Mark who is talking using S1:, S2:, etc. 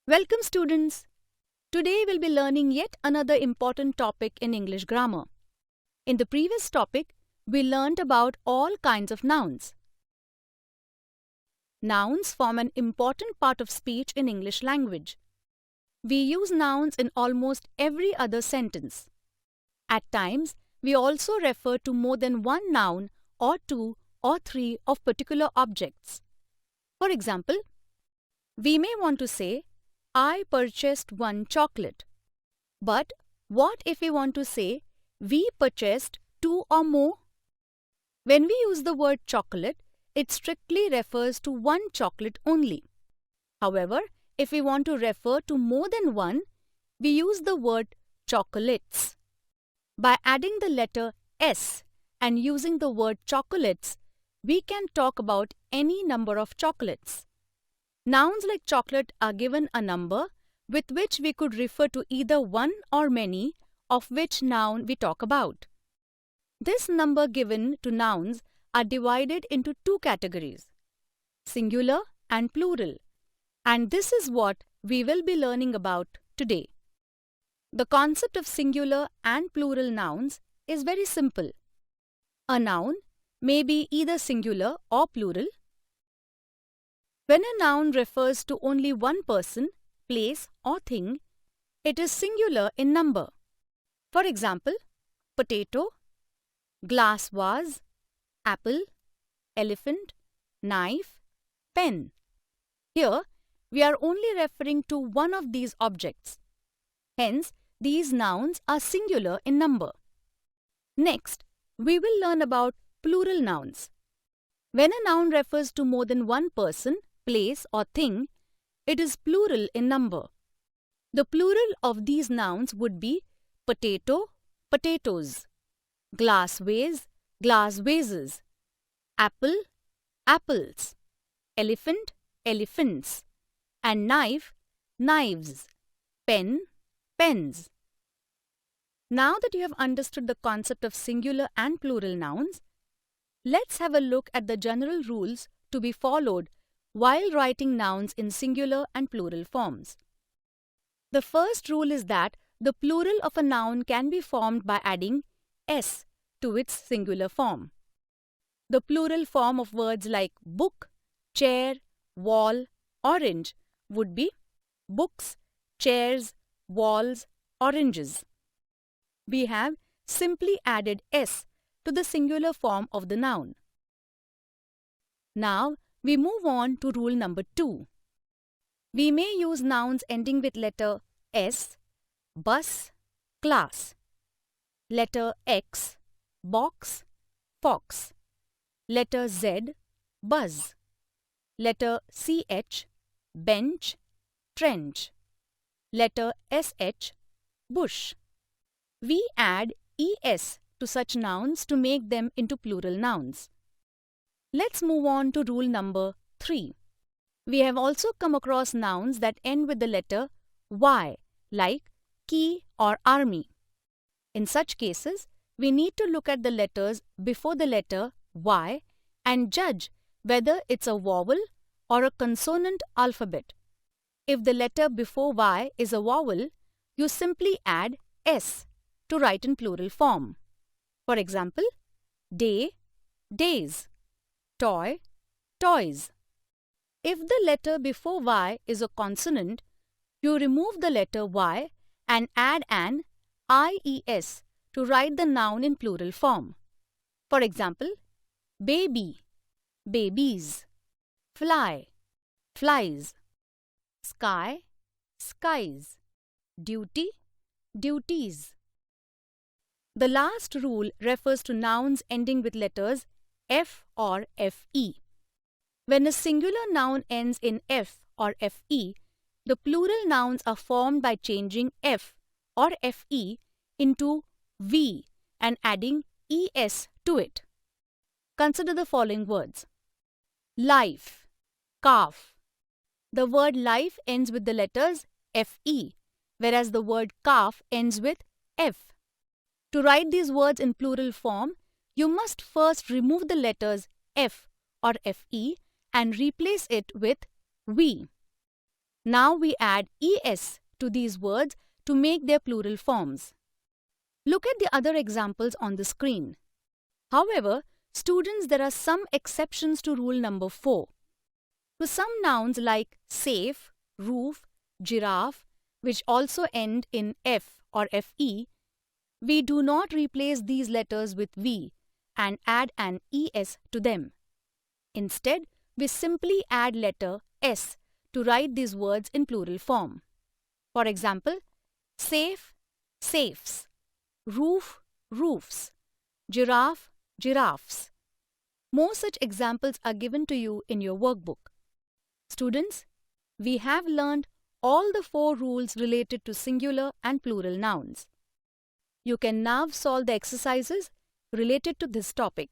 S1: Welcome students. Today we'll be learning yet another important topic in English grammar. In the previous topic, we learned about all kinds of nouns. Nouns form an important part of speech in English language. We use nouns in almost every other sentence. At times, we also refer to more than one noun or two or three of particular objects. For example, we may want to say, I purchased one chocolate. But what if we want to say, we purchased two or more? When we use the word chocolate, it strictly refers to one chocolate only. However, if we want to refer to more than one, we use the word chocolates. By adding the letter S and using the word chocolates, we can talk about any number of chocolates. Nouns like chocolate are given a number with which we could refer to either one or many of which noun we talk about. This number given to nouns are divided into two categories, singular and plural, and this is what we will be learning about today. The concept of singular and plural nouns is very simple. A noun may be either singular or plural. When a noun refers to only one person, place or thing, it is singular in number. For example, potato, glass vase, apple, elephant, knife, pen. Here, we are only referring to one of these objects. Hence, these nouns are singular in number. Next, we will learn about plural nouns. When a noun refers to more than one person, place or thing, it is plural in number. The plural of these nouns would be potato, potatoes, glass vase, glass vases, apple, apples, elephant, elephants, and knife, knives, pen, pens. Now that you have understood the concept of singular and plural nouns, let's have a look at the general rules to be followed while writing nouns in singular and plural forms. The first rule is that the plural of a noun can be formed by adding s to its singular form. The plural form of words like book, chair, wall, orange would be books, chairs, walls, oranges. We have simply added s to the singular form of the noun. Now, we move on to rule number 2. We may use nouns ending with letter S, bus, class, letter X, box, fox, letter Z, buzz, letter CH, bench, trench, letter SH, bush. We add ES to such nouns to make them into plural nouns. Let's move on to rule number 3. We have also come across nouns that end with the letter Y, like key or army. In such cases, we need to look at the letters before the letter Y and judge whether it's a vowel or a consonant alphabet. If the letter before Y is a vowel, you simply add S to write in plural form. For example, day, days, toy, toys. If the letter before Y is a consonant, you remove the letter Y and add an IES to write the noun in plural form. For example, baby, babies, fly, flies, sky, skies, duty, duties. The last rule refers to nouns ending with letters F or FE. When a singular noun ends in F or FE, the plural nouns are formed by changing F or FE into V and adding ES to it. Consider the following words. Life, calf. The word life ends with the letters FE, whereas the word calf ends with F. To write these words in plural form, you must first remove the letters F or FE and replace it with V. Now we add es to these words to make their plural forms. Look at the other examples on the screen. However, students, there are some exceptions to rule number 4. To some nouns like safe, roof, giraffe, which also end in f or fe, we do not replace these letters with v and add an es to them. Instead, we simply add letter s to write these words in plural form. For example, safe, safes, roof, roofs, giraffe, giraffes. More such examples are given to you in your workbook. Students, we have learned all the 4 rules related to singular and plural nouns. You can now solve the exercises related to this topic.